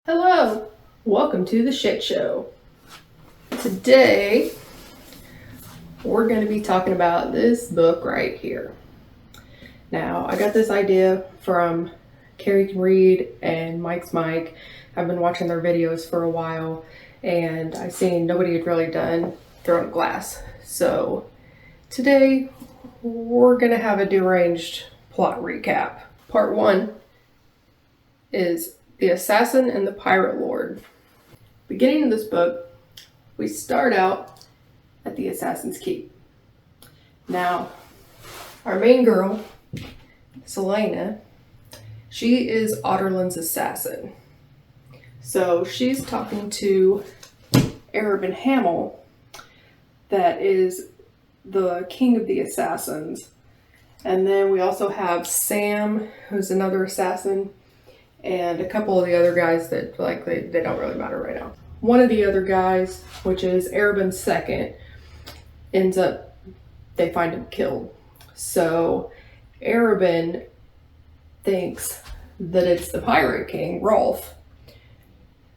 Hello, welcome to the shit show. Today, we're going to be talking about this book right here. Now, I got this idea from Carrie Can Read and Mike's Mike. I've been watching their videos for a while, and I seen nobody had really done Throwing Glass. So, today, we're going to have a deranged plot recap. Part 1 is The Assassin and the Pirate Lord. Beginning of this book, we start out at the Assassin's Keep. Now, our main girl, Selena, she is Otterland's assassin. So she's talking to Arabin Hamel, that is the king of the assassins. And then we also have Sam, who's another assassin, and a couple of the other guys that they don't really matter right now. One of the other guys, which is Arabin's second, they find him killed. So Arabin thinks that it's the Pirate King, Rolf,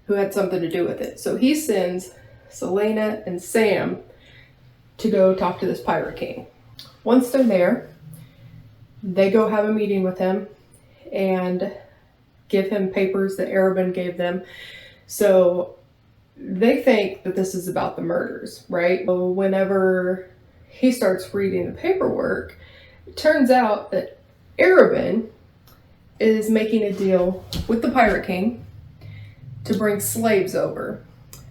who had something to do with it. So he sends Selena and Sam to go talk to this Pirate King. Once they're there, they go have a meeting with him and give him papers that Arabin gave them. So they think that this is about the murders, right? So whenever he starts reading the paperwork, it turns out that Arabin is making a deal with the Pirate King to bring slaves over.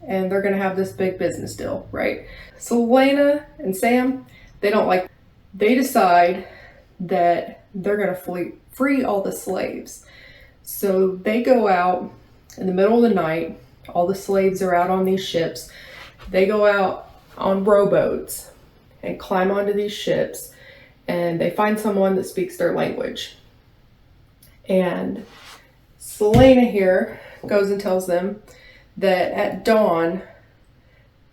And they're going to have this big business deal, right? Selena and Sam, they don't like. They decide that they're going to free all the slaves. So they go out in the middle of the night. All the slaves are out on these ships. They go out on rowboats and climb onto these ships, and they find someone that speaks their language. And Selena here goes and tells them that at dawn,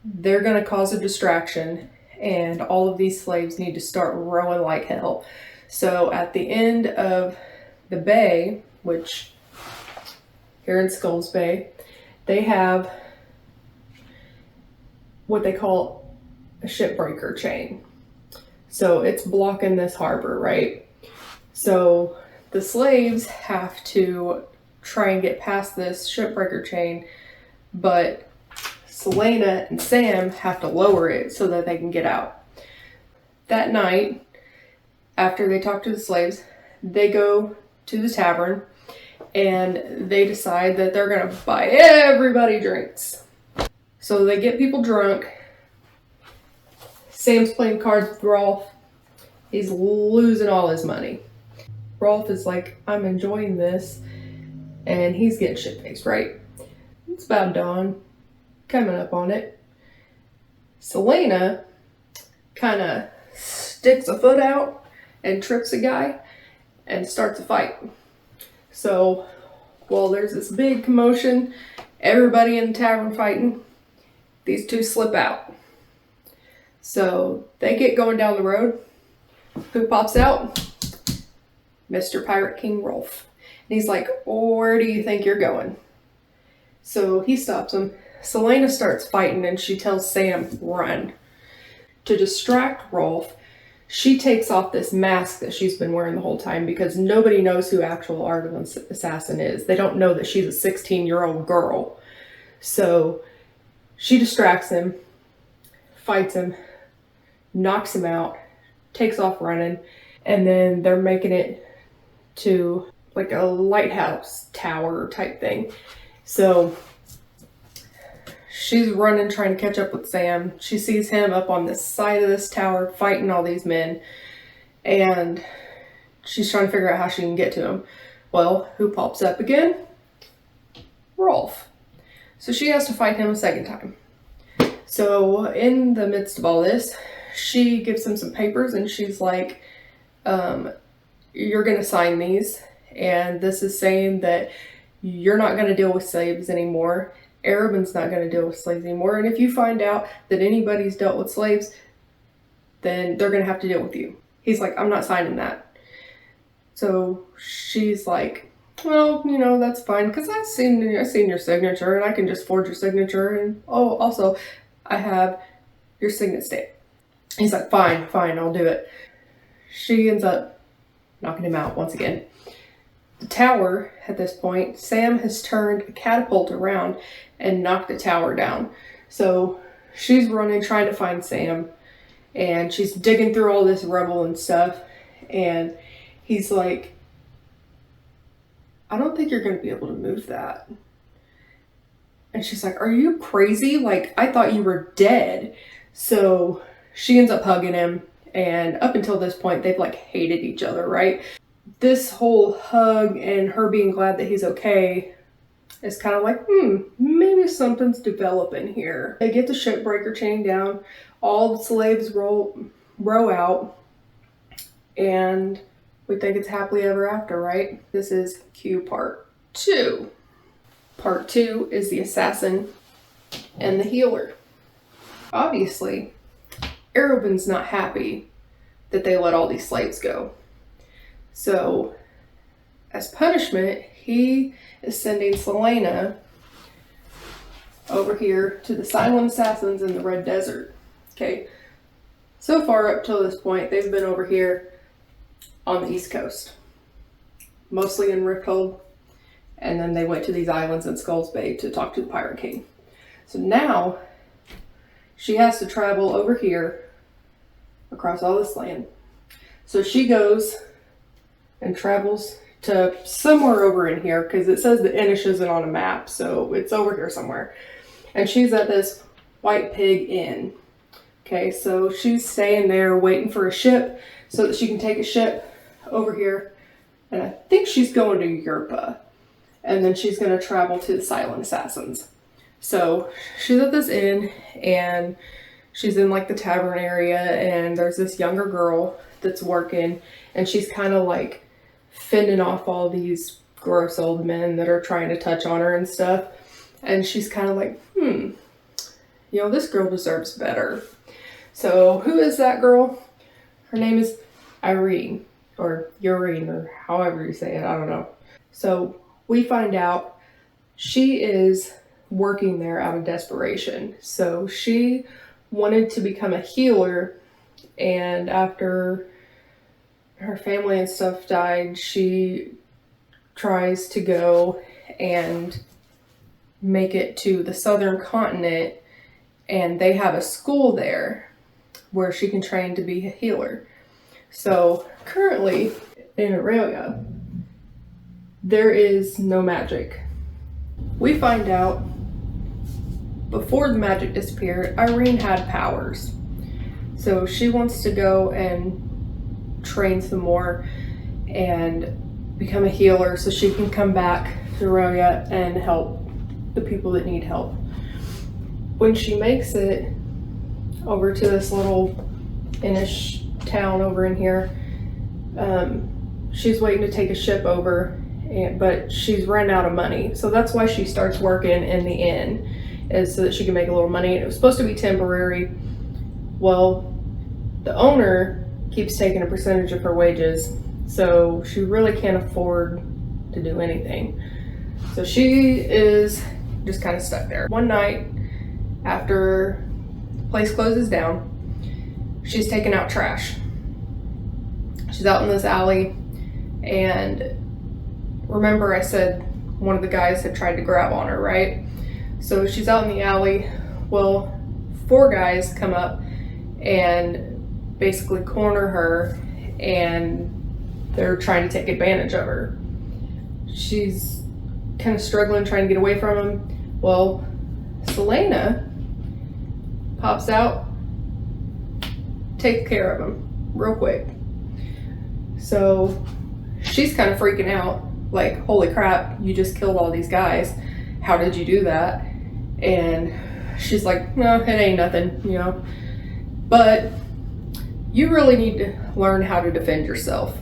they're going to cause a distraction, and all of these slaves need to start rowing like hell. So at the end of the bay, which here in Skulls Bay, they have what they call a shipbreaker chain. So it's blocking this harbor, right? So the slaves have to try and get past this shipbreaker chain, but Selena and Sam have to lower it so that they can get out. That night, after they talk to the slaves, they go to the tavern and they decide that they're going to buy everybody drinks. So they get people drunk. Sam's playing cards with Rolf. He's losing all his money. Rolf is like, I'm enjoying this. And he's getting shit-faced, right? It's about dawn. Coming up on it. Selena kind of sticks a foot out and trips a guy and starts a fight. So, while there's this big commotion, everybody in the tavern fighting, these two slip out. So, they get going down the road. Who pops out? Mr. Pirate King Rolf. And he's like, where do you think you're going? So, he stops him. Selena starts fighting and she tells Sam, run. To distract Rolf, she takes off this mask that she's been wearing the whole time because nobody knows who actual Otterland's assassin is. They don't know that she's a 16-year-old girl. So she distracts him, fights him, knocks him out, takes off running, and then they're making it to like a lighthouse tower type thing. So she's running, trying to catch up with Sam. She sees him up on the side of this tower fighting all these men. And she's trying to figure out how she can get to him. Well, who pops up again? Rolf. So she has to fight him a second time. So in the midst of all this, she gives him some papers and she's like, you're going to sign these. And this is saying that you're not going to deal with slaves anymore. Arabin's not going to deal with slaves anymore. And if you find out that anybody's dealt with slaves, then they're going to have to deal with you. He's like, I'm not signing that. So she's like, well, that's fine, because I seen your signature, and I can just forge your signature, and oh, also, I have your signet stamp. He's like, fine, fine, I'll do it. She ends up knocking him out once again. The tower, at this point, Sam has turned a catapult around and knocked the tower down. So she's running, trying to find Sam, and she's digging through all this rubble and stuff, and he's like, I don't think you're going to be able to move that. And she's like, are you crazy? Like, I thought you were dead. So she ends up hugging him, and up until this point, they've like hated each other, right? This whole hug and her being glad that he's okay is kind of like, maybe something's developing here. They get the shipbreaker chain down, all the slaves row out, and we think it's happily ever after, right? This is Q part 2. Part 2 is the assassin and the healer. Obviously, Arobin's not happy that they let all these slaves go. So, as punishment, he is sending Selena over here to the silent assassins in the Red Desert. Okay, so far up till this point, they've been over here on the East Coast, mostly in Rifthold, and then they went to these islands in Skulls Bay to talk to the Pirate King. So now, she has to travel over here across all this land. So she goes and travels to somewhere over in here, because it says the Inish isn't on a map, so it's over here somewhere. And she's at this White Pig Inn. Okay, so she's staying there waiting for a ship so that she can take a ship over here. And I think she's going to Yurpa. And then she's going to travel to the Silent Assassins. So she's at this inn, and she's in like the tavern area, and there's this younger girl that's working, and she's kind of like fending off all these gross old men that are trying to touch on her and stuff. And she's kind of like, this girl deserves better. So who is that girl? Her name is Irene, or Urine, or however you say it, I don't know. So we find out she is working there out of desperation. So she wanted to become a healer, and after her family and stuff died, she tries to go and make it to the southern continent, and they have a school there where she can train to be a healer. So currently in Aurelia, there is no magic. We find out before the magic disappeared, Irene had powers. So she wants to go and train some more and become a healer so she can come back to Aurelia and help the people that need help. When she makes it over to this little Inish town over in here, she's waiting to take a ship over, but she's run out of money. So that's why she starts working in the inn, is so that she can make a little money. And it was supposed to be temporary. Well, the owner keeps taking a percentage of her wages, so she really can't afford to do anything. So she is just kind of stuck there. One night, after the place closes down, she's taking out trash. She's out in this alley, and remember I said one of the guys had tried to grab on her, right? So she's out in the alley. Well, 4 guys come up and basically corner her, and they're trying to take advantage of her. She's kind of struggling, trying to get away from them. Well, Selena pops out, takes care of them real quick. So she's kind of freaking out, like, holy crap, you just killed all these guys. How did you do that? And she's like, no, it ain't nothing, But you really need to learn how to defend yourself.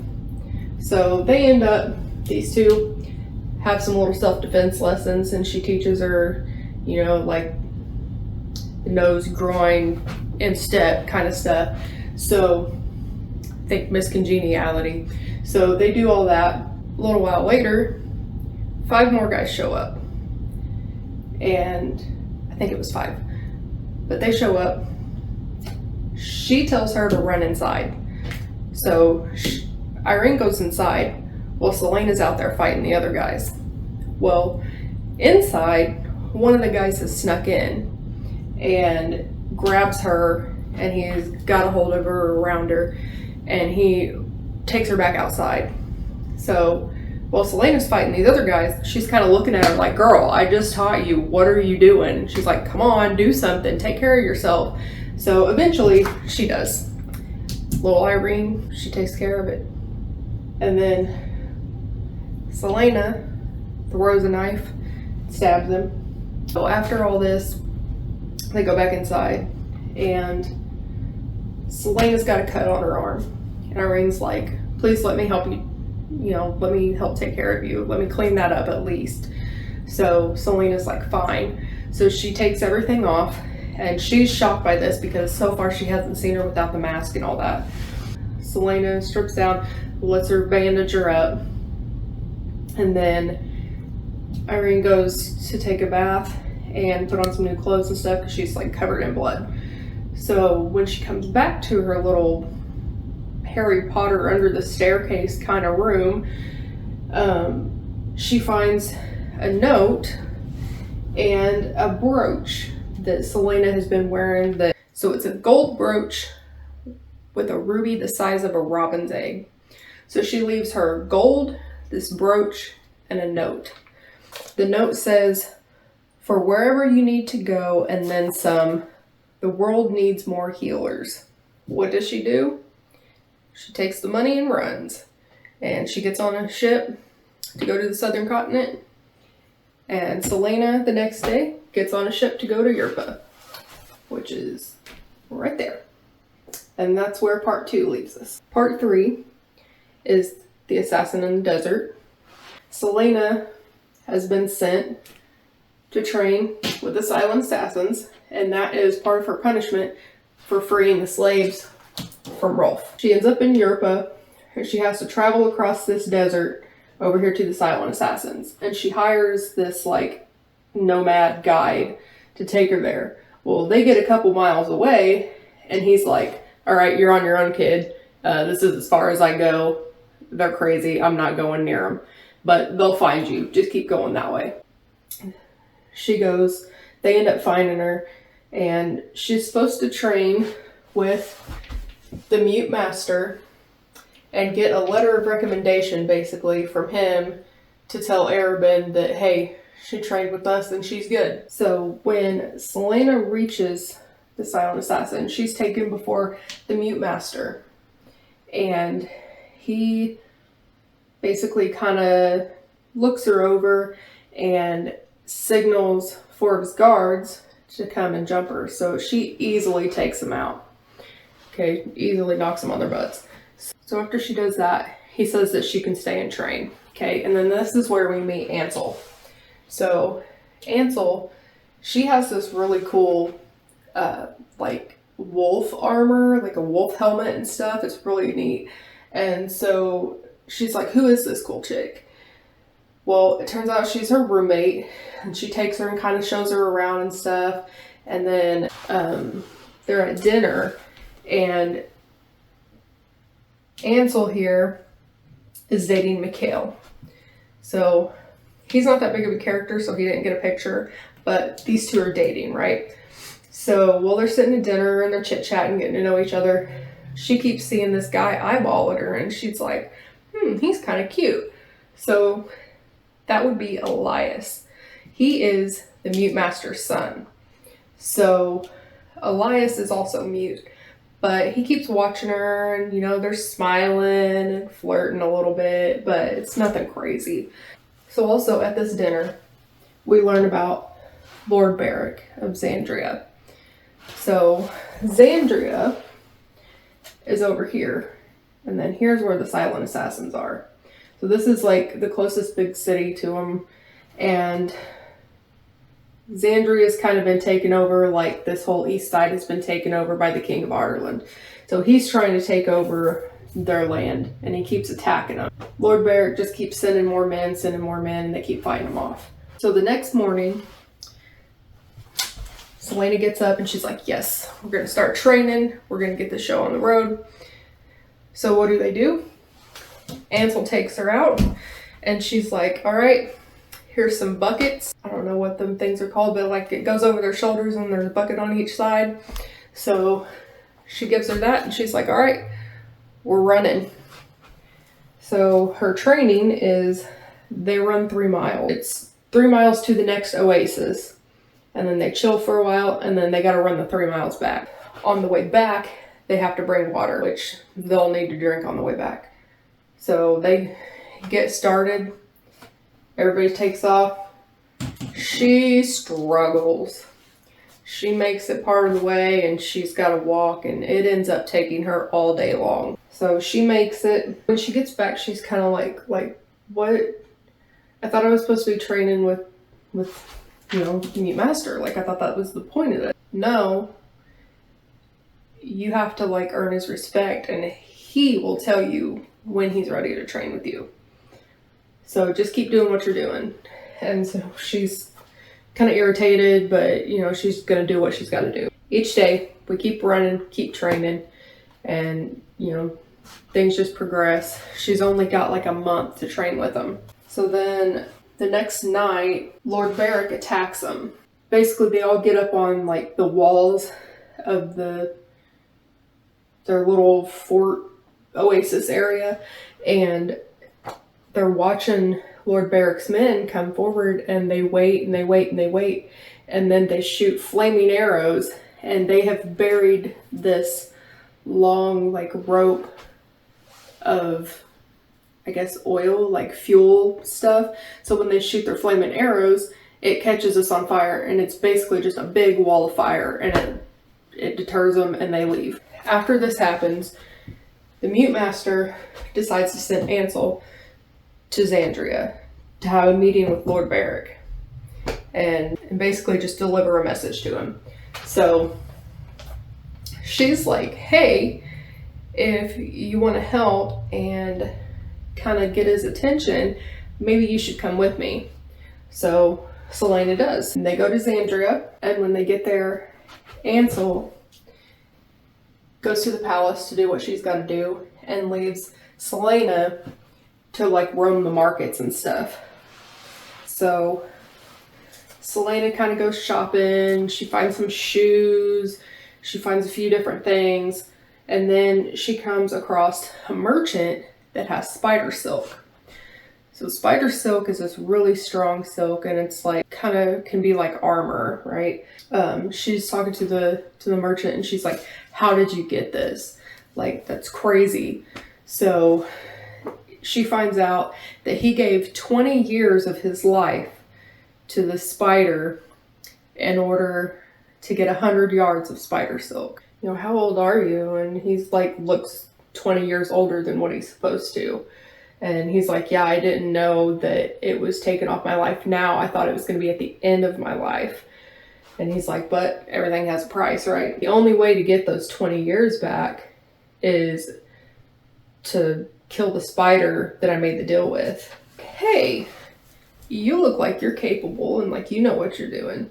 So they end up, these two have some little self-defense lessons, and she teaches her, like nose, groin, instep kind of stuff. So think Miss Congeniality. So they do all that. A little while later, 5 more guys show up, and I think it was 5, but they show up. She tells her to run inside. So Irene goes inside while Selena's out there fighting the other guys. Well, inside, one of the guys has snuck in and grabs her, and he's got a hold of her, around her, and he takes her back outside. So while Selena's fighting these other guys, she's kind of looking at her like, girl, I just taught you. What are you doing? And she's like, come on, do something. Take care of yourself. So eventually she does. Little Irene, she takes care of it. And then Selena throws a knife, stabs him. So after all this, they go back inside, and Selena's got a cut on her arm. And Irene's like, please let me help you. Let me help take care of you. Let me clean that up at least. So Selena's like, fine. So she takes everything off, and she's shocked by this because so far she hasn't seen her without the mask and all that. Selena strips down, lets her bandage her up, and then Irene goes to take a bath and put on some new clothes and stuff because she's like covered in blood. So when she comes back to her little Harry Potter under the staircase kind of room, she finds a note and a brooch that Selena has been wearing. So it's a gold brooch with a ruby the size of a robin's egg. So she leaves her gold, this brooch, and a note. The note says, for wherever you need to go and then some, the world needs more healers. What does she do? She takes the money and runs. And she gets on a ship to go to the southern continent. And Selena, the next day, gets on a ship to go to Yurpa, which is right there. And that's where part 2 leaves us. Part 3 is the assassin in the desert. Selena has been sent to train with the silent assassins, and that is part of her punishment for freeing the slaves from Rolf. She ends up in Yurpa, and she has to travel across this desert over here to the silent assassins. And she hires this like nomad guide to take her there. Well, they get a couple miles away, and he's like, all right, you're on your own, kid. This is as far as I go. They're crazy. I'm not going near them. But they'll find you. Just keep going that way. She goes. They end up finding her. And she's supposed to train with the mute master and get a letter of recommendation, basically, from him to tell Arabin that, hey, she trained with us and she's good. So when Selena reaches the silent assassin, she's taken before the mute master, and he basically kind of looks her over and signals for his guards to come and jump her. So she easily takes them out. Okay, easily knocks them on their butts. So after she does that, he says that she can stay and train. Okay, and then this is where we meet Ansel. So Ansel, she has this really cool like wolf armor, like a wolf helmet and stuff. It's really neat. And so she's like, who is this cool chick? Well, it turns out she's her roommate, and she takes her and kind of shows her around and stuff. And then they're at dinner, and Ansel here is dating Mikhail. So he's not that big of a character, so he didn't get a picture, but these two are dating, right? So while they're sitting at dinner and they're chit-chatting, getting to know each other, she keeps seeing this guy eyeball at her, and she's like, he's kind of cute. So that would be Elias. He is the mute master's son. So Elias is also mute, but he keeps watching her, and they're smiling and flirting a little bit, but it's nothing crazy. So also at this dinner, we learn about Lord Barrick of Xandria. So Xandria is over here, and then here's where the silent assassins are. So this is like the closest big city to them, and Xandria's kind of been taken over, like this whole east side has been taken over by the King of Ireland. So he's trying to take over their land, and he keeps attacking them. Lord Beric just keeps sending more men, and they keep fighting them off. So the next morning, Selena gets up and she's like, yes, we're gonna start training. We're gonna get the show on the road. So what do? Ansel takes her out and she's like, all right, here's some buckets. I don't know what them things are called, but like it goes over their shoulders and there's a bucket on each side. So she gives her that and she's like, all right, we're running. So her training is they run 3 miles. It's 3 miles to the next oasis, and then they chill for a while, and then they got to run the 3 miles back. On the way back, they have to bring water, which they'll need to drink on the way back. So they get started. Everybody takes off. She struggles. She makes it part of the way, and she's got to walk, and it ends up taking her all day long. So she makes it. When she gets back, she's kind of like, what? I thought I was supposed to be training with Mute Master. Like, I thought that was the point of it. No. You have to, like, earn his respect, and he will tell you when he's ready to train with you. So just keep doing what you're doing. And so she's kind of irritated, but, she's going to do what she's got to do. Each day, we keep running, keep training, and, things just progress. She's only got like a month to train with them. So then the next night, Lord Beric attacks them. Basically, they all get up on like the walls of their little fort oasis area, and they're watching Lord Beric's men come forward, and they wait and they wait and they wait, and then they shoot flaming arrows, and they have buried this long like rope of, I guess, oil, like fuel stuff. So when they shoot their flaming arrows, it catches us on fire, and it's basically just a big wall of fire, and it deters them, and they leave. After this happens, the Mute Master decides to send Ansel to Xandria to have a meeting with Lord Beric and basically just deliver a message to him. So she's like, hey, if you want to help and kind of get his attention, maybe you should come with me. So Selena does. And they go to Xandria, and when they get there, Ansel goes to the palace to do what she's got to do and leaves Selena to like roam the markets and stuff. So Selena kind of goes shopping. She finds some shoes. She finds a few different things. And then she comes across a merchant that has spider silk. So spider silk is this really strong silk, and it's like kind of can be like armor, right? She's talking to the merchant, and she's like, how did you get this? Like, that's crazy. So she finds out that he gave 20 years of his life to the spider in order to get 100 yards of spider silk. How old are you? And he's like, looks 20 years older than what he's supposed to. And he's like, yeah, I didn't know that it was taken off my life now. I thought it was going to be at the end of my life. And he's like, but everything has a price, right? The only way to get those 20 years back is to kill the spider that I made the deal with. Hey, you look like you're capable and like you know what you're doing.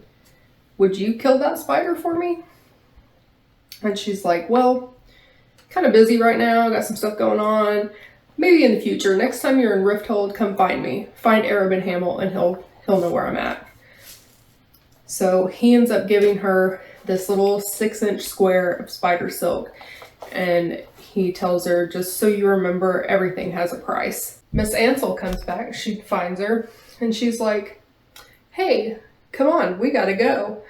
Would you kill that spider for me? And she's like, well, kind of busy right now. Got some stuff going on. Maybe in the future. Next time you're in Rifthold, come find me. Find Arabin Hamel, and he'll know where I'm at. So he ends up giving her this little 6-inch square of spider silk. And he tells her, just so you remember, everything has a price. Miss Ansel comes back. She finds her. And she's like, hey, come on, we gotta go.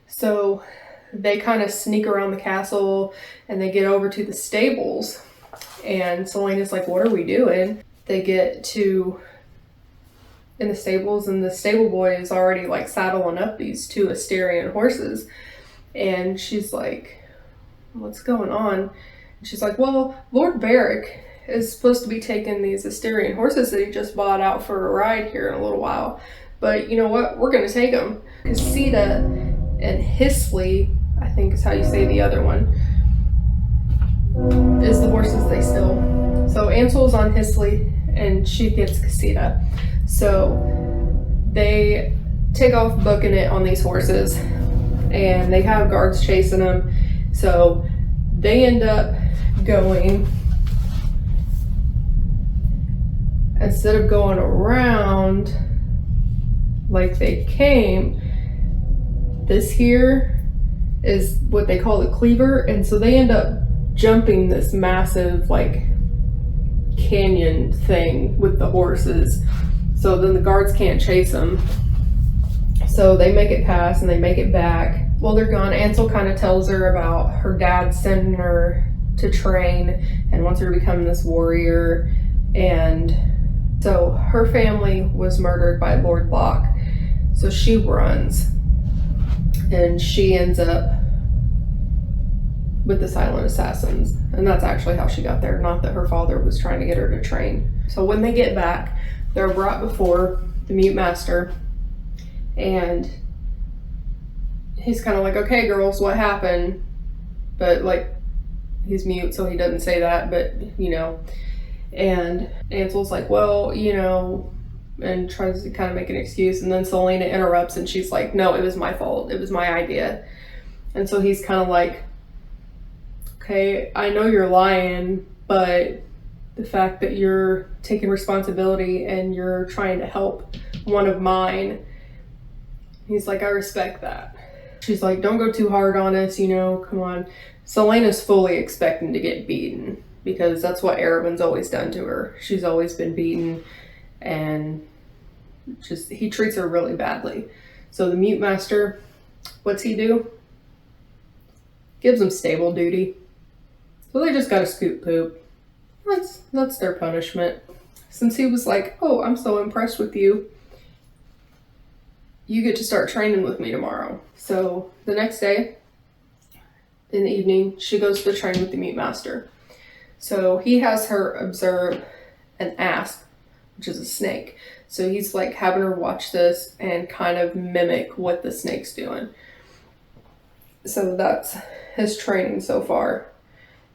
So they kind of sneak around the castle, and they get over to the stables, and Selena's like, what are we doing? They get to in the stables, and the stable boy is already like saddling up these 2 Asterian horses, and she's like, what's going on? And she's like, well, Lord Beric is supposed to be taking these Asterian horses that he just bought out for a ride here in a little while, but you know what, we're gonna take them. Casita and Hisley, I think is how you say the other one, is the horses they steal. So Ansel's on Hisley and she gets Casita. So they take off booking it on these horses and they have guards chasing them. So they end up going, instead of going around like they came, this here is what they call the cleaver. And so they end up jumping this massive like canyon thing with the horses. So then the guards can't chase them. So they make it past and they make it back. While they're gone, Ansel kind of tells her about her dad sending her to train and wants her to become this warrior. And so her family was murdered by Lord Locke. So she runs and she ends up with the Silent Assassins. And that's actually how she got there, not that her father was trying to get her to train. So when they get back, they're brought before the Mute Master and he's kind of like, okay girls, what happened? But like, he's mute, so he doesn't say that, but you know. And Ansel's like, well, you know, and tries to kind of make an excuse. And then Selena interrupts and she's like, no, it was my fault. It was my idea. And so he's kind of like, okay, I know you're lying, but the fact that you're taking responsibility and you're trying to help one of mine, he's like, I respect that. She's like, don't go too hard on us, you know, come on. Selena's fully expecting to get beaten because that's what Arabin's always done to her. She's always been beaten and just, he treats her really badly. So the Mute Master, what's he do? Gives them stable duty. So they just gotta scoot poop. That's their punishment. Since he was like, oh, I'm so impressed with you, you get to start training with me tomorrow. So the next day, in the evening, she goes to train with the Mute Master. So he has her observe an asp, which is a snake. So he's like having her watch this and kind of mimic what the snake's doing. So that's his training so far.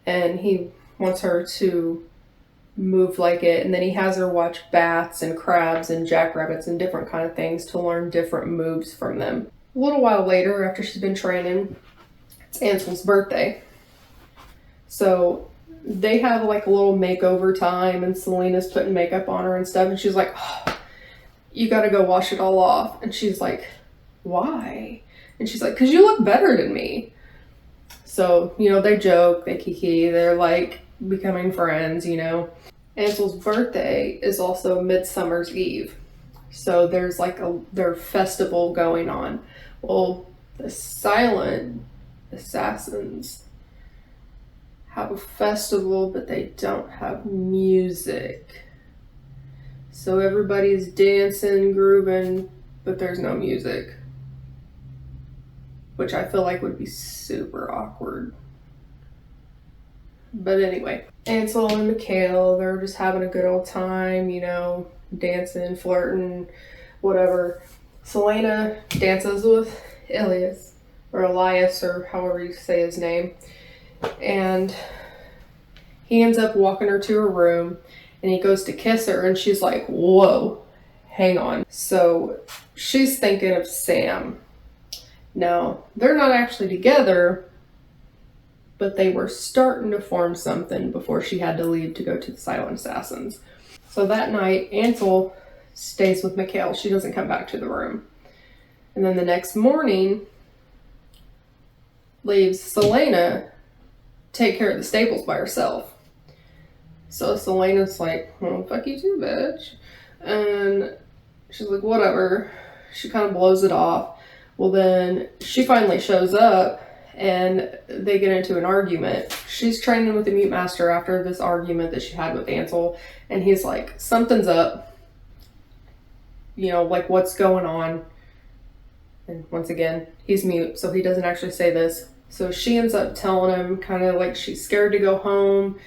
And he wants her to move like it. And then he has her watch bats and crabs and jackrabbits and different kind of things to learn different moves from them. A little while later, after she's been training, it's Ansel's birthday. So they have like a little makeover time and Selena's putting makeup on her and stuff. And she's like, oh, you got to go wash it all off. And she's like, why? And she's like, because you look better than me. So, you know, they joke, they kiki, they're like becoming friends, you know. Ansel's birthday is also Midsummer's Eve. So there's like their festival going on. Well, the Silent Assassins have a festival, but they don't have music. So everybody's dancing, grooving, but there's no music. Which I feel like would be super awkward. But anyway, Ansel and Mikhail, they're just having a good old time, you know, dancing, flirting, whatever. Selena dances with Elias, or however you say his name. And he ends up walking her to her room and he goes to kiss her and she's like, whoa, hang on. So she's thinking of Sam. Now, they're not actually together, but they were starting to form something before she had to leave to go to the Silent Assassins. So that night, Ansel stays with Mikhail. She doesn't come back to the room. And then the next morning, leaves Selena take care of the stables by herself. So Selena's like, well, fuck you too, bitch. And she's like, whatever. She kind of blows it off. Well, then she finally shows up and they get into an argument. She's training with the Mute Master after this argument that she had with Ansel. And he's like, something's up. You know, like, what's going on? And once again, he's mute, so he doesn't actually say this. So she ends up telling him kind of like she's scared to go home.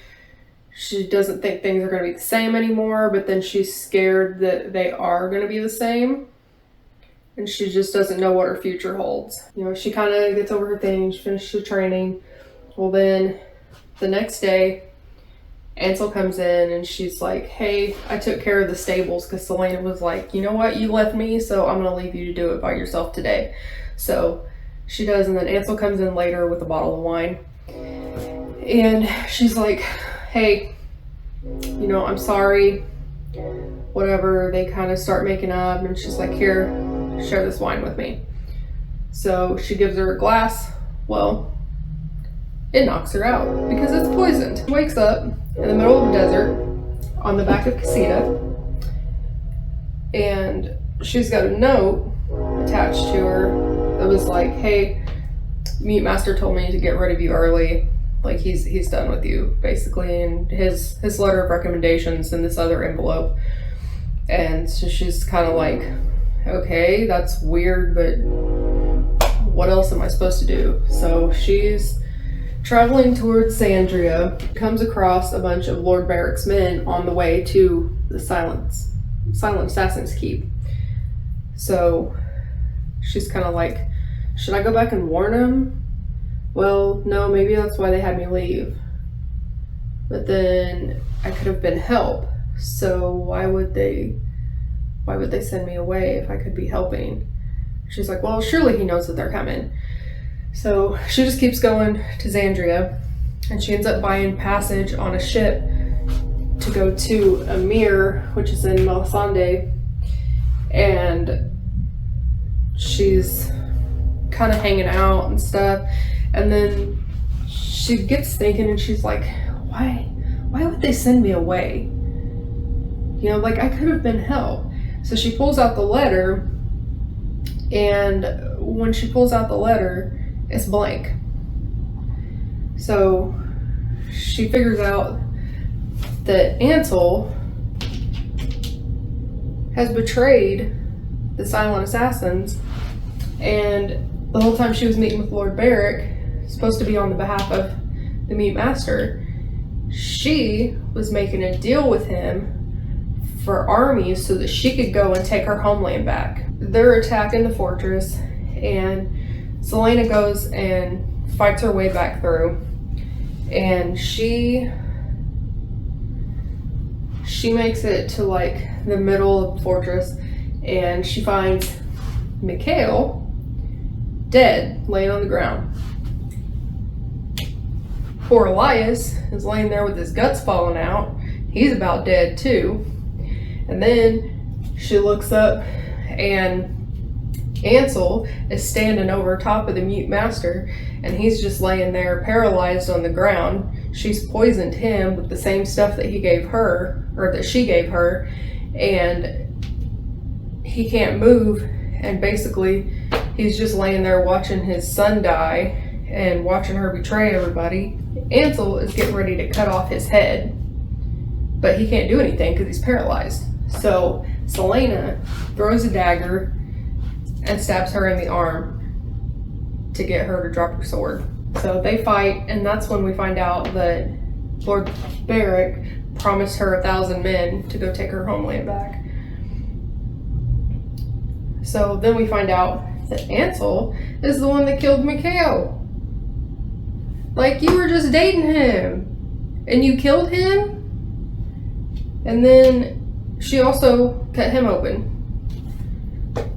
She doesn't think things are going to be the same anymore, but then she's scared that they are going to be the same. And she just doesn't know what her future holds. You know, she kind of gets over her thing. She finishes her training. Well, then the next day, Ansel comes in and she's like, hey, I took care of the stables because Selena was like, you know what, you left me, so I'm gonna leave you to do it by yourself today. So she does, and then Ansel comes in later with a bottle of wine. And she's like, hey, you know, I'm sorry, whatever. They kind of start making up, and she's like, here, share this wine with me. So she gives her a glass. Well, it knocks her out because it's poisoned. She wakes up in the middle of the desert on the back of Casita, and she's got a note attached to her that was like, hey, Meat Master told me to get rid of you early. Like, he's done with you, basically, and his letter of recommendations in this other envelope. And so she's kind of like, okay, that's weird, but what else am I supposed to do? So she's traveling towards Xandria, comes across a bunch of Lord Barrick's men on the way to the Silent Assassin's Keep. So she's kind of like, should I go back and warn him? Well, no, maybe that's why they had me leave. But then I could have been help. So why would they send me away if I could be helping? She's like, well, surely he knows that they're coming. So she just keeps going to Xandria, and she ends up buying passage on a ship to go to Amir, which is in Melisande, and she's kind of hanging out and stuff. And then she gets thinking, and she's like, why would they send me away? You know, like, I could have been help. So she pulls out the letter, and when she pulls out the letter, it's blank. So she figures out that Ansel has betrayed the Silent Assassins, and the whole time she was meeting with Lord Barrick, supposed to be on the behalf of the Meat Master, she was making a deal with him for armies so that she could go and take her homeland back. They're attacking the fortress, and Selena goes and fights her way back through, and she makes it to like the middle of the fortress, and she finds Mikhail dead, laying on the ground. Poor Elias is laying there with his guts falling out. He's about dead too. And then she looks up, and Ansel is standing over top of the Mute Master, and he's just laying there paralyzed on the ground. She's poisoned him with the same stuff that he gave her, or that she gave her, and he can't move, and basically he's just laying there watching his son die and watching her betray everybody. Ansel is getting ready to cut off his head, but he can't do anything because he's paralyzed. So Selena throws a dagger and stabs her in the arm to get her to drop her sword. So they fight, and that's when we find out that Lord Barrick promised her 1,000 men to go take her homeland back. So then we find out that Ansel is the one that killed Mikhail. Like, you were just dating him, and you killed him? And then she also cut him open.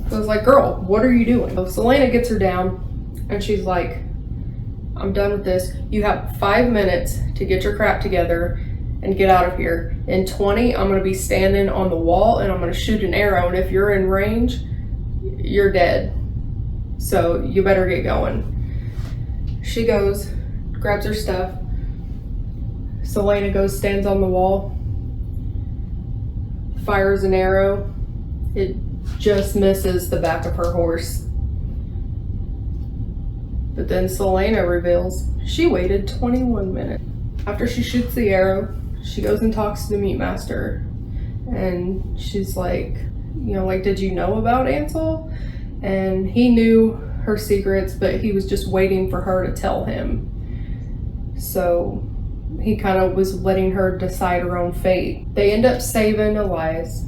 So I was like, girl, what are you doing? So Selena gets her down, and she's like, I'm done with this. You have 5 minutes to get your crap together and get out of here. In 20, I'm going to be standing on the wall, and I'm going to shoot an arrow, and if you're in range, you're dead. So you better get going. She goes, grabs her stuff. Selena goes, stands on the wall, fires an arrow. It just misses the back of her horse. But then Selena reveals she waited 21 minutes. After she shoots the arrow, she goes and talks to the Meat Master, and she's like, you know, like, did you know about Ansel? And he knew her secrets, but he was just waiting for her to tell him. So he kind of was letting her decide her own fate. They end up saving Elias.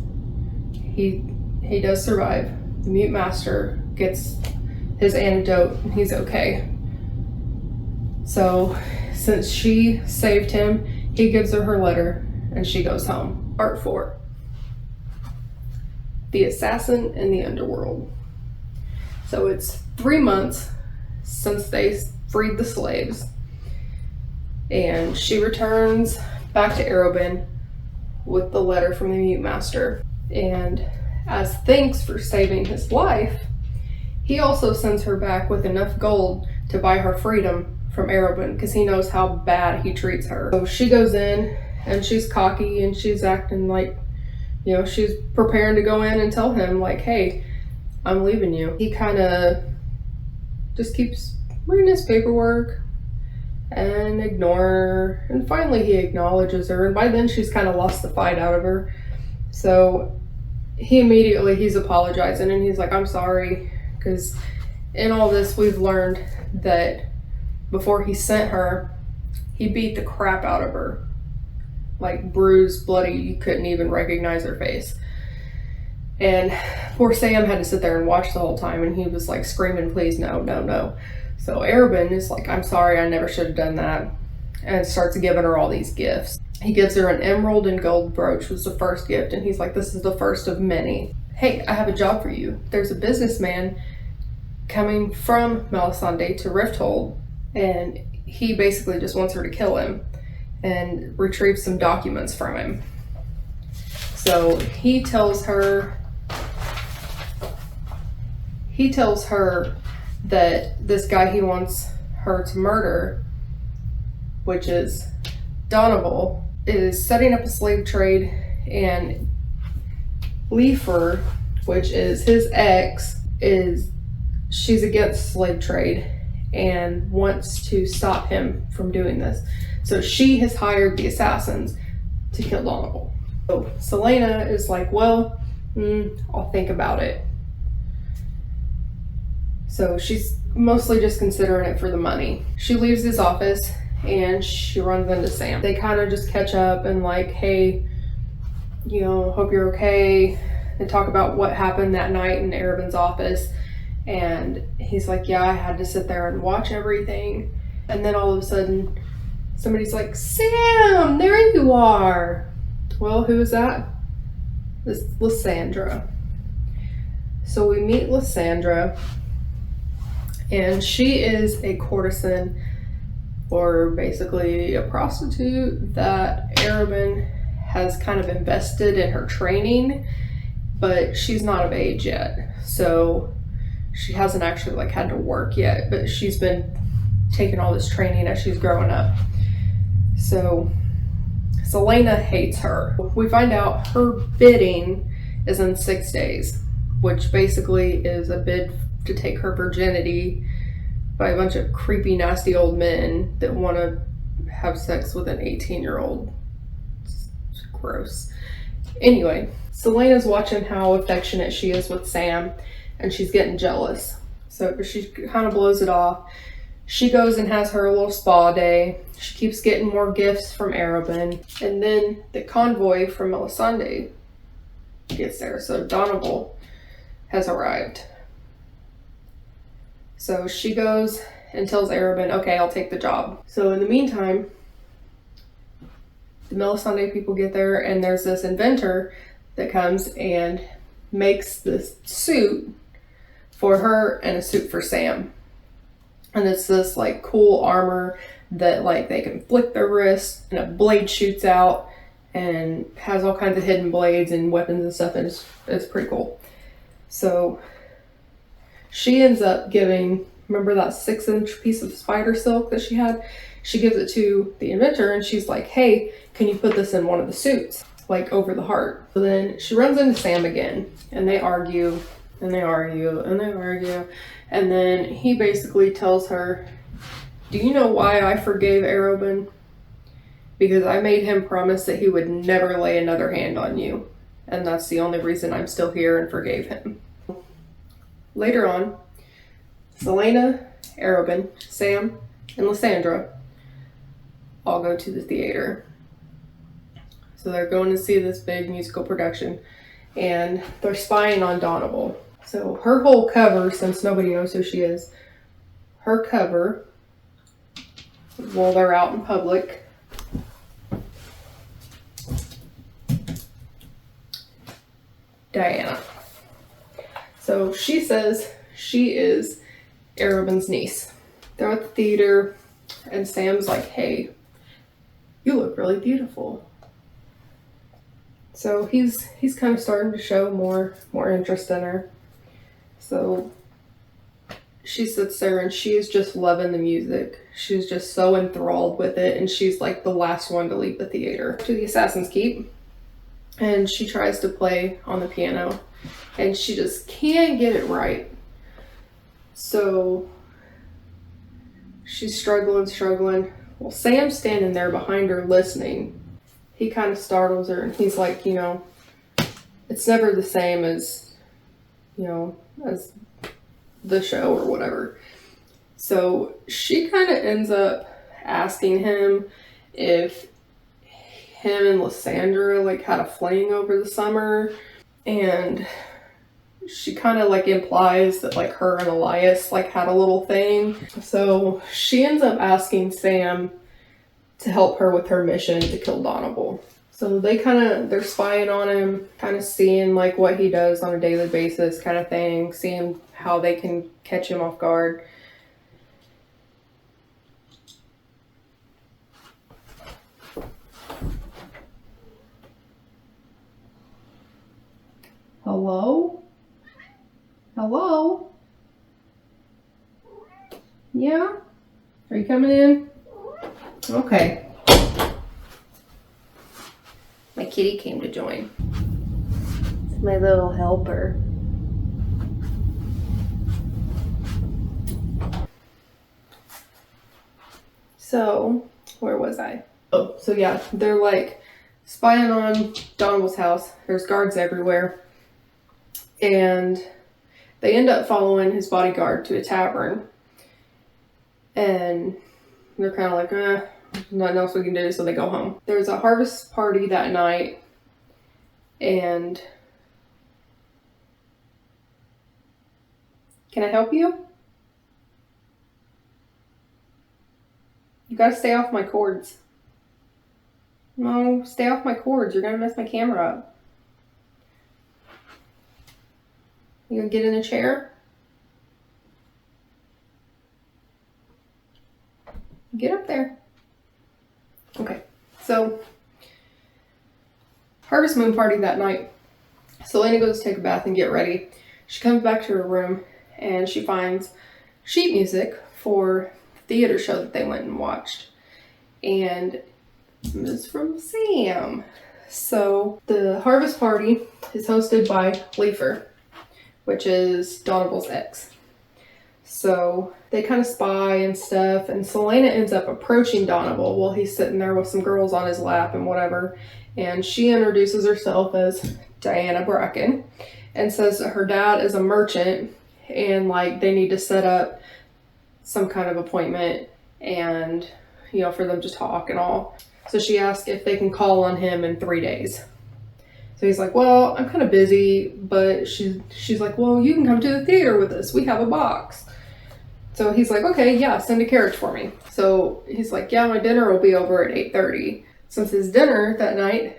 He does survive. The Mute Master gets his antidote, and he's okay. So since she saved him, he gives her her letter and she goes home. Part 4. The Assassin in the Underworld. So it's 3 months since they freed the slaves, and she returns back to Arobin with the letter from the Mute Master. And as thanks for saving his life, he also sends her back with enough gold to buy her freedom from Arobin, because he knows how bad he treats her. So she goes in and she's cocky and she's acting like, you know, she's preparing to go in and tell him like, hey, I'm leaving you. He kind of just keeps reading his paperwork and ignore her. And finally he acknowledges her. And by then she's kind of lost the fight out of her. So he's apologizing and he's like, I'm sorry. Because in all this, we've learned that before he sent her, he beat the crap out of her. Like bruised, bloody, you couldn't even recognize her face. And poor Sam had to sit there and watch the whole time, and he was like screaming, please, no, no, no. So Arobin is like, I'm sorry, I never should have done that. And starts giving her all these gifts. He gives her an emerald and gold brooch, was the first gift, and he's like, this is the first of many. Hey, I have a job for you. There's a businessman coming from Melisande to Rifthold, and he basically just wants her to kill him and retrieve some documents from him. So he tells her that this guy he wants her to murder, which is Donoval, is setting up a slave trade, and Leifer, which is his ex, she's against slave trade and wants to stop him from doing this. So she has hired the assassins to kill Donoval. So Selena is like, well, I'll think about it. So she's mostly just considering it for the money. She leaves his office and she runs into Sam. They kind of just catch up and like, hey, you know, hope you're okay. They talk about what happened that night in Arobin's office. And he's like, yeah, I had to sit there and watch everything. And then all of a sudden, somebody's like, Sam, there you are. Well, who is that? This Lysandra. So we meet Lysandra, and she is a courtesan, or basically a prostitute that Arobin has kind of invested in her training, but she's not of age yet. So she hasn't actually like had to work yet, but she's been taking all this training as she's growing up. So Selena hates her. We find out her bidding is in 6 days, which basically is a bid to take her virginity by a bunch of creepy, nasty old men that want to have sex with an 18-year-old. It's gross. Anyway, Selena's watching how affectionate she is with Sam, and she's getting jealous. So she kind of blows it off. She goes and has her little spa day. She keeps getting more gifts from Arobin. And then the convoy from Melisande gets there. So Donoval has arrived. So she goes and tells Arobin, okay, I'll take the job. So in the meantime, the Melisande people get there, and there's this inventor that comes and makes this suit for her and a suit for Sam. And it's this like cool armor that like they can flick their wrists and a blade shoots out and has all kinds of hidden blades and weapons and stuff, and it's pretty cool. So she ends up giving, remember that 6-inch piece of spider silk that she had? She gives it to the inventor, and she's like, hey, can you put this in one of the suits, like over the heart? So then she runs into Sam again, and they argue, and they argue, and they argue. And then he basically tells her, do you know why I forgave Arobin? Because I made him promise that he would never lay another hand on you. And that's the only reason I'm still here, and forgave him. Later on, Selena, Arobin, Sam, and Lysandra all go to the theater. So they're going to see this big musical production, and they're spying on Donoval. So her whole cover, since nobody knows who she is, her cover while they're out in public. Diana. So she says she is Arabin's niece. They're at the theater and Sam's like, hey, you look really beautiful. So he's kind of starting to show more interest in her. So she sits there and she's just loving the music. She's just so enthralled with it, and she's like the last one to leave the theater to the Assassin's Keep. And she tries to play on the piano and she just can't get it right. So she's struggling. Well, Sam's standing there behind her listening. He kind of startles her and he's like, you know, it's never the same as, you know, as the show or whatever. So she kind of ends up asking him if him and Lysandra like had a fling over the summer, and she kind of like implies that like her and Elias like had a little thing. So she ends up asking Sam to help her with her mission to kill Donovan. So they're spying on him, kind of seeing like what he does on a daily basis kind of thing, seeing how they can catch him off guard. Hello? Hello? Yeah? Are you coming in? Okay. My kitty came to join. My little helper. So, where was I? Oh, so yeah, they're like spying on Donald's house. There's guards everywhere. And they end up following his bodyguard to a tavern. And they're kind of like, there's nothing else we can do, so they go home. There's a harvest party that night, and can I help you? You gotta stay off my cords. No, stay off my cords. You're gonna mess my camera up. You gonna get in a chair? Get up there. Okay, so Harvest Moon party that night. Selena goes to take a bath and get ready. She comes back to her room and she finds sheet music for the theater show that they went and watched. And it's from Sam. So the harvest party is hosted by Leifer, which is Donovan's ex. So they kind of spy and stuff, and Selena ends up approaching Donovan while he's sitting there with some girls on his lap and whatever. And she introduces herself as Diana Bracken and says that her dad is a merchant and like they need to set up some kind of appointment and, you know, for them to talk and all. So she asks if they can call on him in 3 days. So he's like, well, I'm kind of busy, but she's like, well, you can come to the theater with us. We have a box. So he's like, okay, yeah, send a carriage for me. So he's like, yeah, my dinner will be over at 8:30. Since his dinner that night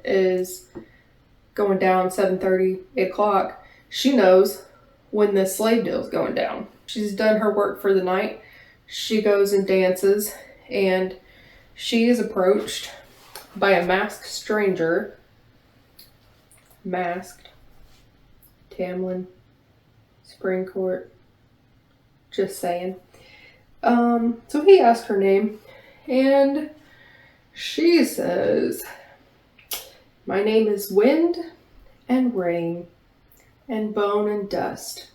is going down 7:30, 8 o'clock, she knows when this slave deal is going down. She's done her work for the night. She goes and dances, and she is approached by a masked stranger. Masked. Tamlin. Spring Court. Just saying. So he asked her name, and she says, my name is Wind and Rain and Bone and Dust.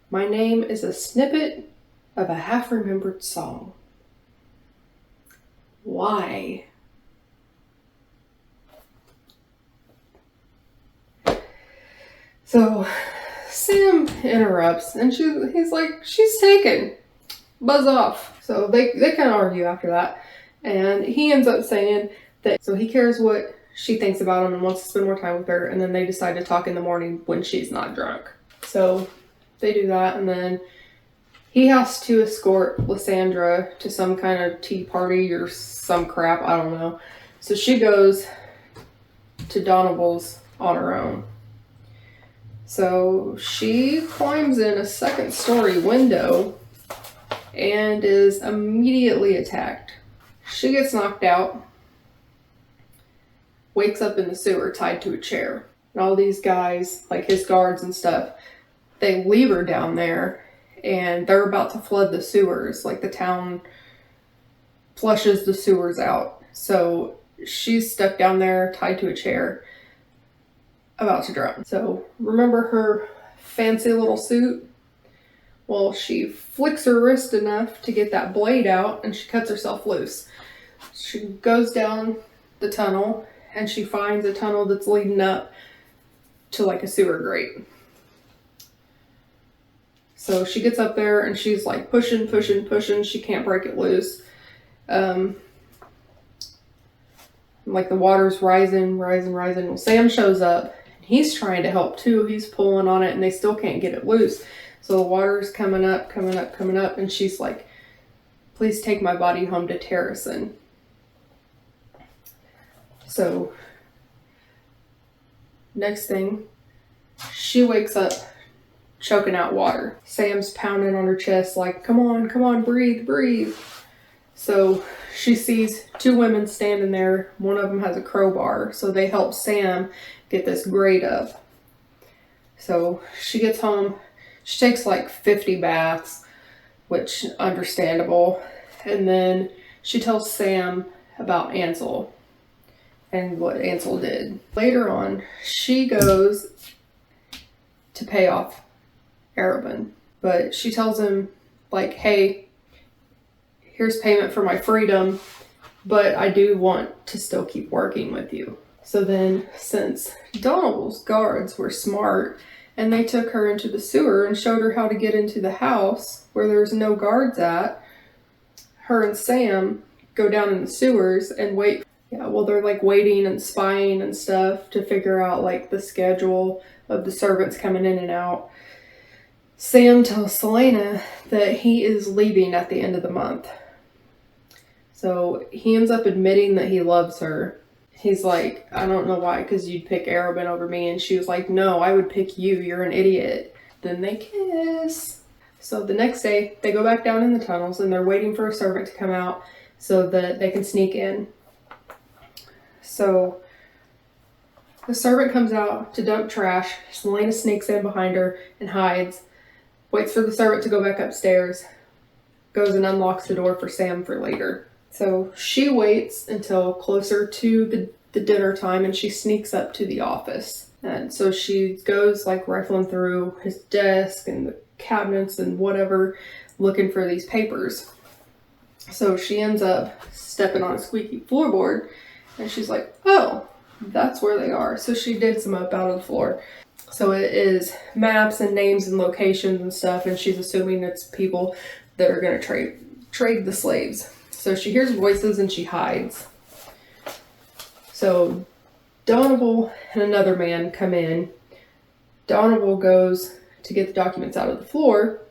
My name is a snippet of a half-remembered song. Why? So Sam interrupts, and he's like, she's taken. Buzz off. So they kind of argue after that. And he ends up saying that, so he cares what she thinks about him and wants to spend more time with her, and then they decide to talk in the morning when she's not drunk. So they do that, and then He has to escort Lysandra to some kind of tea party or some crap, I don't know. So she goes to Donavel's on her own. So she climbs in a second-story window and is immediately attacked. She gets knocked out, wakes up in the sewer tied to a chair. And all these guys, like his guards and stuff, they leave her down there and they're about to flood the sewers. Like the town flushes the sewers out. So she's stuck down there tied to a chair, about to drown. So remember her fancy little suit? Well, she flicks her wrist enough to get that blade out and she cuts herself loose. She goes down the tunnel and she finds a tunnel that's leading up to like a sewer grate. So she gets up there and she's like pushing. She can't break it loose. Like the water's rising. Well, Sam shows up. He's trying to help too. He's pulling on it and they still can't get it loose. So the water's coming up. And she's like, please take my body home to Terracin. So next thing, she wakes up choking out water. Sam's pounding on her chest like, come on, breathe. So she sees two women standing there. One of them has a crowbar. So they help Sam get this grate up. So she gets home. She takes like 50 baths, which understandable. And then she tells Sam about Ansel and what Ansel did. Later on, she goes to pay off Arabin, but she tells him like, hey, here's payment for my freedom, but I do want to still keep working with you. So then, since Donald's guards were smart and they took her into the sewer and showed her how to get into the house where there's no guards at, her and Sam go down in the sewers and wait. Yeah, well, they're like waiting and spying and stuff to figure out like the schedule of the servants coming in and out. Sam tells Selena that he is leaving at the end of the month. So he ends up admitting that he loves her. He's like, I don't know why, because you'd pick Arabin over me. And she was like, no, I would pick you. You're an idiot. Then they kiss. So the next day, they go back down in the tunnels and they're waiting for a servant to come out so that they can sneak in. So the servant comes out to dump trash. Selena sneaks in behind her and hides. Waits for the servant to go back upstairs. Goes and unlocks the door for Sam for later. So she waits until closer to the dinner time and she sneaks up to the office. And so she goes like rifling through his desk and the cabinets and whatever, looking for these papers. So she ends up stepping on a squeaky floorboard and she's like, oh, that's where they are. So she digs them up out of the floor. So it is maps and names and locations and stuff, and she's assuming it's people that are going to trade the slaves. So she hears voices and she hides. So Donavel and another man come in. Donavel goes to get the documents out of the floor,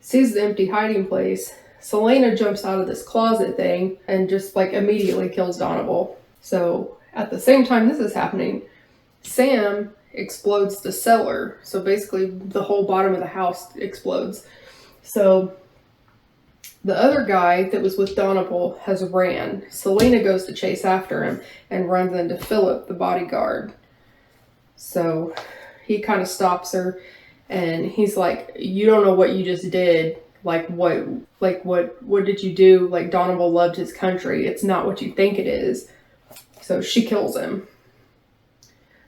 sees the empty hiding place. Selena jumps out of this closet thing and just like immediately kills Donavel. So at the same time this is happening, Sam explodes the cellar. So basically the whole bottom of the house explodes. So the other guy that was with Donavel has ran. Selena goes to chase after him and runs into Philip, the bodyguard. So he kind of stops her and he's like, you don't know what you just did. What did you do? Like, Donavel loved his country. It's not what you think it is. So she kills him.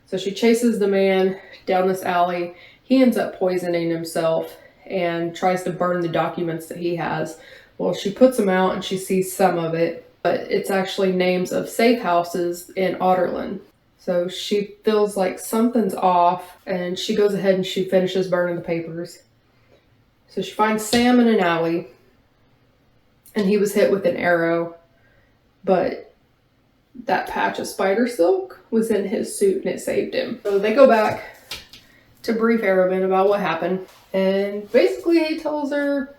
So she chases the man down this alley. He ends up poisoning himself and tries to burn the documents that he has. Well, she puts them out and she sees some of it, but it's actually names of safe houses in Otterland. So she feels like something's off and she goes ahead and she finishes burning the papers. So she finds Sam in an alley and he was hit with an arrow, but that patch of spider silk was in his suit and it saved him. So they go back to brief Arabin about what happened. And basically he tells her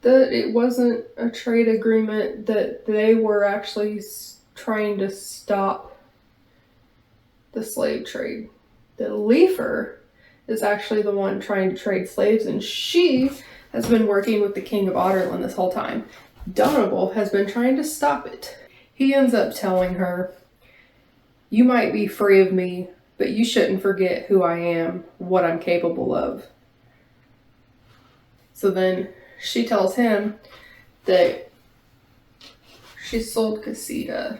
that it wasn't a trade agreement, that they were actually trying to stop the slave trade. That Leifer is actually the one trying to trade slaves, and she has been working with the King of Otterland this whole time. Donovan has been trying to stop it. He ends up telling her, "You might be free of me, but you shouldn't forget who I am, what I'm capable of." So then she tells him that she sold Casita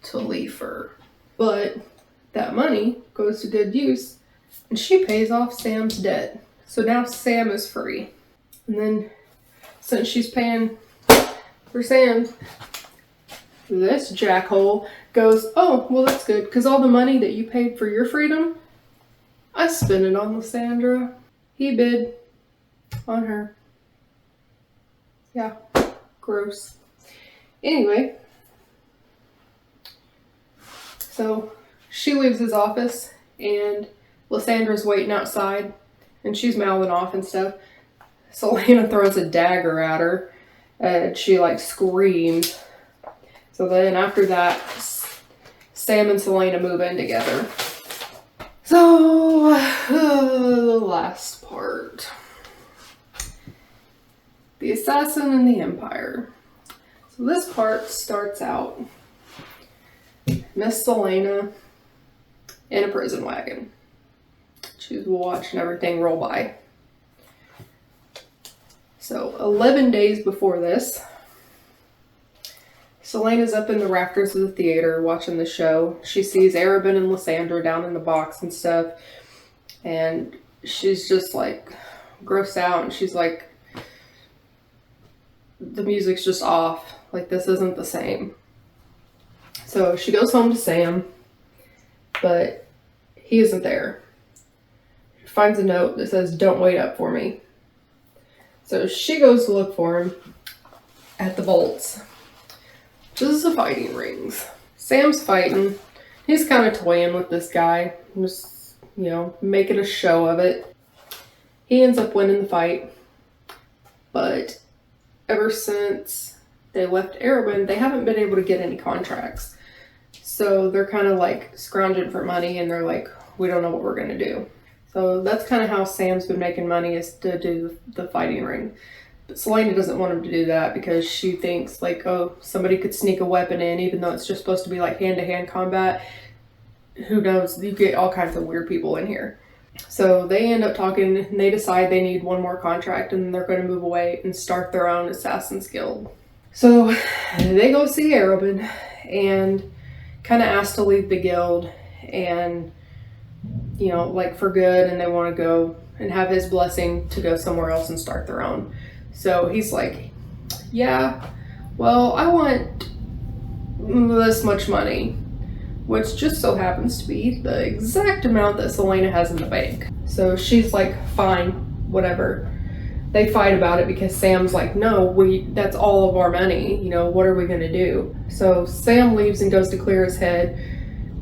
to Leifer, but that money goes to good use, and she pays off Sam's debt. So now Sam is free. And then, since she's paying for Sam, this jackhole goes, "Oh, well that's good, because all the money that you paid for your freedom, I spent it on Lysandra." He bid on her. Yeah, gross. Anyway, so she leaves his office, and Lysandra's waiting outside, and she's mouthing off and stuff. Selena throws a dagger at her, and she like screams. So then after that, Sam and Selena move in together. So, the last part. The Assassin and the Empire. So this part starts out Miss Selena in a prison wagon. She's watching everything roll by. So 11 days before this, Selena's up in the rafters of the theater watching the show. She sees Arabin and Lysandra down in the box and stuff, and she's just like grossed out, and she's like, the music's just off, like this isn't the same. So she goes home to Sam, but he isn't there. She finds a note that says, "Don't wait up for me." So she goes to look for him at the vaults. This is the fighting rings. Sam's fighting. He's kind of toying with this guy, just, making a show of it. He ends up winning the fight, but ever since they left Arabin, they haven't been able to get any contracts. So they're kind of like scrounging for money, and they're like, we don't know what we're going to do. So that's kind of how Sam's been making money, is to do the fighting ring. But Selena doesn't want him to do that because she thinks like, oh, somebody could sneak a weapon in, even though it's just supposed to be like hand-to-hand combat. Who knows? You get all kinds of weird people in here. So they end up talking, and they decide they need one more contract, and they're going to move away and start their own Assassin's Guild. So they go see Arabin and kind of ask to leave the guild, and like for good, and they want to go and have his blessing to go somewhere else and start their own. So he's like, yeah, well, I want this much money, which just so happens to be the exact amount that Selena has in the bank. So she's like, fine, whatever. They fight about it because Sam's like, no, that's all of our money. What are we gonna do? So Sam leaves and goes to clear his head.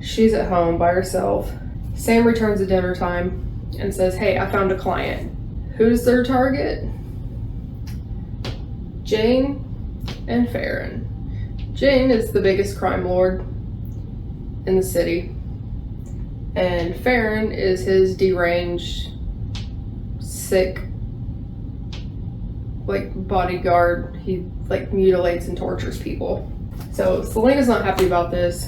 She's at home by herself. Sam returns at dinner time and says, hey, I found a client. Who's their target? Jane and Farron. Jane is the biggest crime lord in the city, and Farron is his deranged, sick, bodyguard. He mutilates and tortures people. So Selena's not happy about this.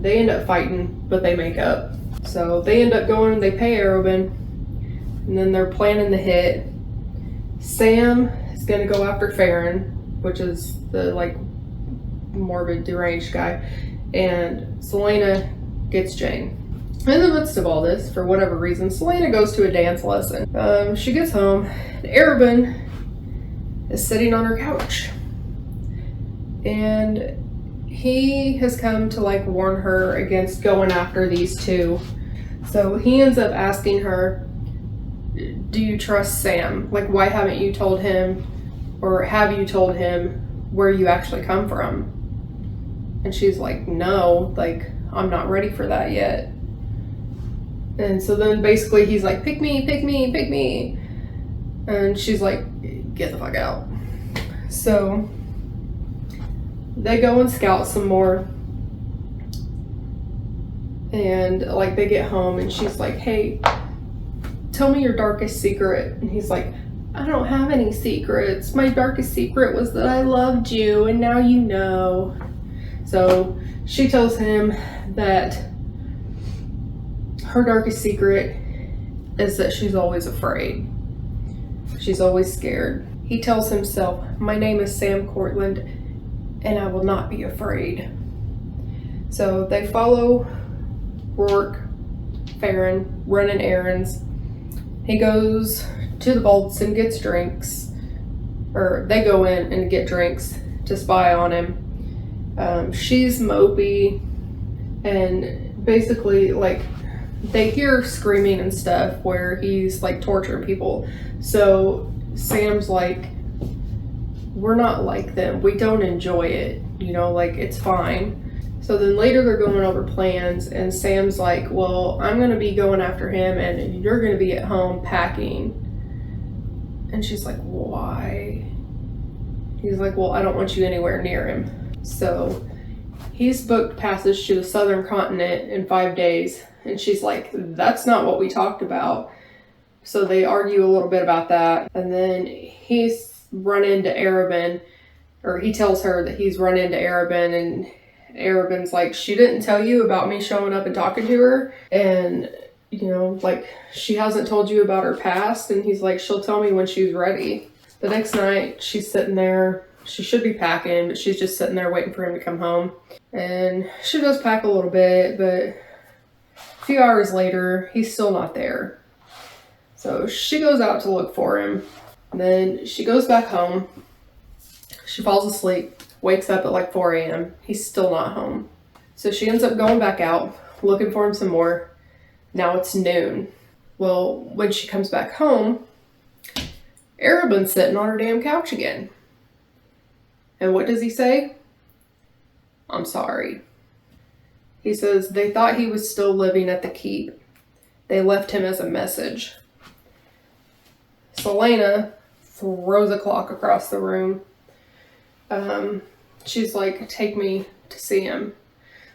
They end up fighting, but they make up. So they end up going and they pay Arabin, and then they're planning the hit. Sam is gonna go after Farron, which is the morbid deranged guy, and Selena gets Jane. In the midst of all this, for whatever reason, Selena goes to a dance lesson. She gets home, and Arabin is sitting on her couch, and he has come to warn her against going after these two. So he ends up asking her, do you trust Sam? Why haven't you told him, or have you told him where you actually come from? And she's like, no, I'm not ready for that yet. And so then basically he's like, pick me, pick me, pick me. And she's like, get the fuck out. So they go and scout some more. And like they get home and she's like, hey, tell me your darkest secret. And he's like, I don't have any secrets. My darkest secret was that I loved you and now you know. So she tells him that her darkest secret is that she's always afraid. She's always scared. He tells himself, my name is Sam Cortland and I will not be afraid. So they follow Rourke, Farron, running errands. He goes to the vaults and gets drinks, or they go in and get drinks to spy on him. She's mopey, and basically like they hear screaming and stuff where he's like torturing people. So Sam's like, we're not like them. We don't enjoy it. You know, like it's fine. So then later they're going over plans and Sam's like, well, I'm going to be going after him and you're going to be at home packing. And she's like, why? He's like, well, I don't want you anywhere near him. So he's booked passage to the southern continent in 5 days. And she's like, that's not what we talked about. So they argue a little bit about that. And then he's run into Arabin, or he tells her that he's run into Arabin, and Arabin's like, she didn't tell you about me showing up and talking to her, and you know, like she hasn't told you about her past. And he's like, she'll tell me when she's ready. The next night she's sitting there, she should be packing, but she's just sitting there waiting for him to come home. And she does pack a little bit, but a few hours later he's still not there. So she goes out to look for him. And then she goes back home. She falls asleep, wakes up at like 4 a.m. He's still not home. So she ends up going back out, looking for him some more. Now it's noon. Well, when she comes back home, Arabin's sitting on her damn couch again. And what does he say? I'm sorry. He says they thought he was still living at the keep. They left him as a message. Selena throws a clock across the room. She's like, take me to see him.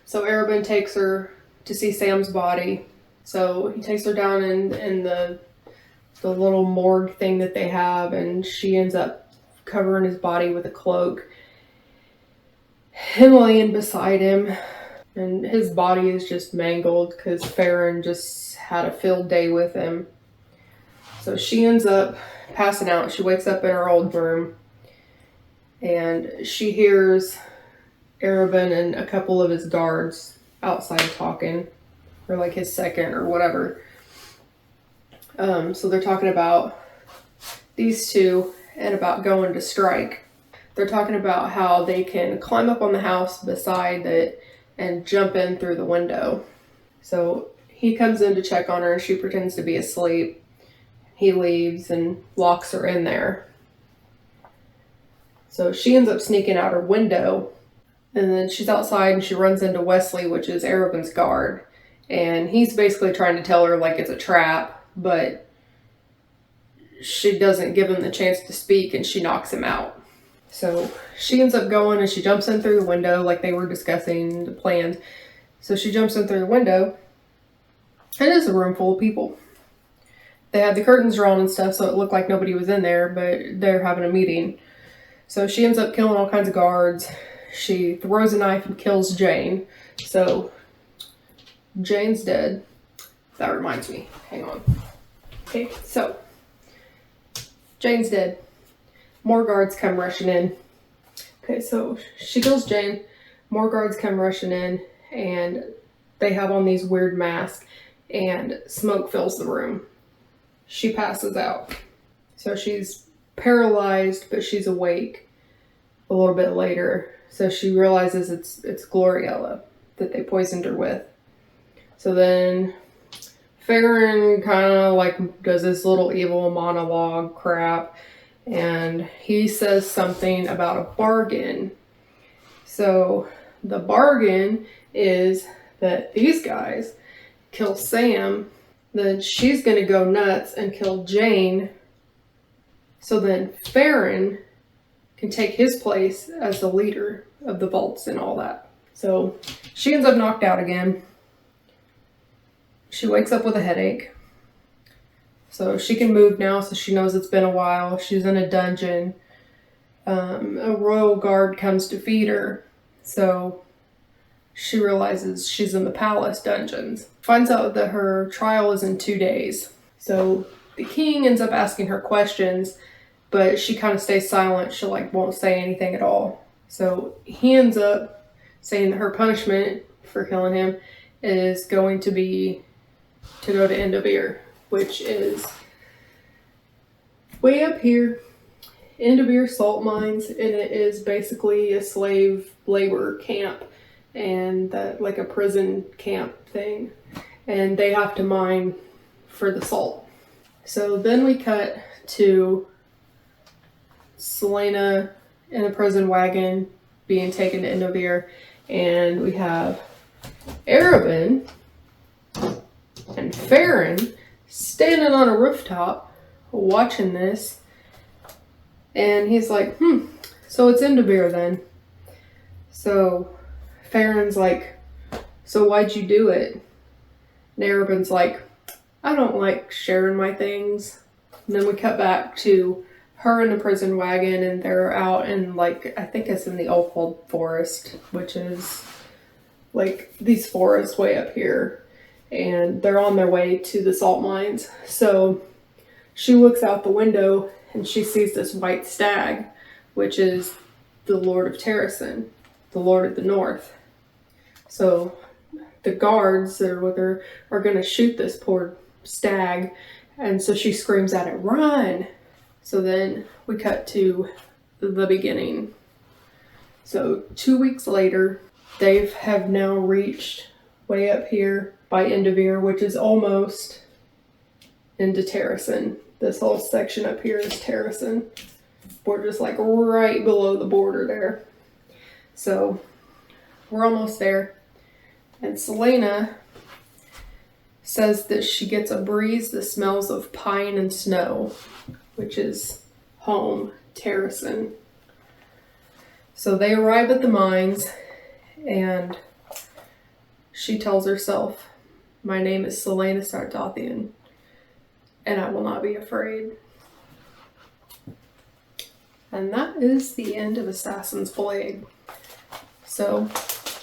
So Arabin takes her to see Sam's body. So he takes her down in the little morgue thing that they have, and she ends up covering his body with a cloak. Him laying beside him, and his body is just mangled because Farron just had a field day with him. So she ends up passing out. She wakes up in her old room, and she hears Arabin and a couple of his guards outside talking, or like his second or whatever. So they're talking about these two and about going to strike. They're talking about how they can climb up on the house beside it and jump in through the window. So he comes in to check on her and she pretends to be asleep. He leaves and locks her in there. So she ends up sneaking out her window, and then she's outside and she runs into Wesley, which is Arabin's guard. And he's basically trying to tell her like it's a trap, but she doesn't give him the chance to speak and she knocks him out. So she ends up going and she jumps in through the window like they were discussing the plans. So she jumps in through the window, and it's a room full of people. They had the curtains drawn and stuff, so it looked like nobody was in there, but they're having a meeting. So she ends up killing all kinds of guards. She throws a knife and kills Jane. So Jane's dead. That reminds me. Hang on. Okay, so Jane's dead. More guards come rushing in. Okay, so she kills Jane. More guards come rushing in, and they have on these weird masks, and smoke fills the room. She passes out. So she's paralyzed, but she's awake a little bit later. So she realizes it's Gloriella that they poisoned her with. So then Farron kind of like does this little evil monologue crap, and he says something about a bargain. So the bargain is that these guys kill Sam Then she's going to go nuts and kill Jane. So then Farron can take his place as the leader of the vaults and all that. So she ends up knocked out again. She wakes up with a headache. So she can move now, so she knows it's been a while. She's in a dungeon. A royal guard comes to feed her. So she realizes she's in the palace dungeons. Finds out that her trial is in 2 days. So the king ends up asking her questions, but she kind of stays silent. She won't say anything at all. So he ends up saying that her punishment for killing him is going to be to go to Endovir, which is way up here. Endovir salt mines, and it is basically a slave labor camp and like a prison camp thing. And they have to mine for the salt. So then we cut to Selena in a prison wagon being taken to Endovir, and we have Arabin and Farron standing on a rooftop watching this, and he's like, so it's Endovir then. So Farron's like, so why'd you do it? And Arabin's like, I don't like sharing my things. And then we cut back to her in the prison wagon, and they're out in I think it's in the Oakwold Forest, which is these forests way up here. And they're on their way to the salt mines. So she looks out the window and she sees this white stag, which is the Lord of Terrasen, the Lord of the North. So the guards that are with her are going to shoot this poor stag. And so she screams at it, run! So then we cut to the beginning. So 2 weeks later, they have now reached way up here by Endovir, which is almost into Terrasen. This whole section up here is Terrasen. We're just right below the border there. So we're almost there. And Selena says that she gets a breeze that smells of pine and snow, which is home, Terrasen. So they arrive at the mines, and she tells herself, my name is Selena Sartothian, and I will not be afraid. And that is the end of Assassin's Blade. So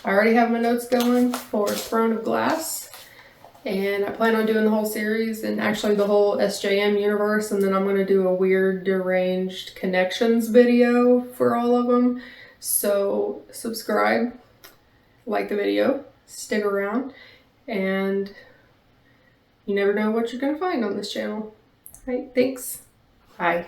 I already have my notes going for Throne of Glass, and I plan on doing the whole series and actually the whole SJM universe, and then I'm going to do a weird deranged connections video for all of them. So subscribe, like the video, stick around, and you never know what you're going to find on this channel. All right, thanks. Bye.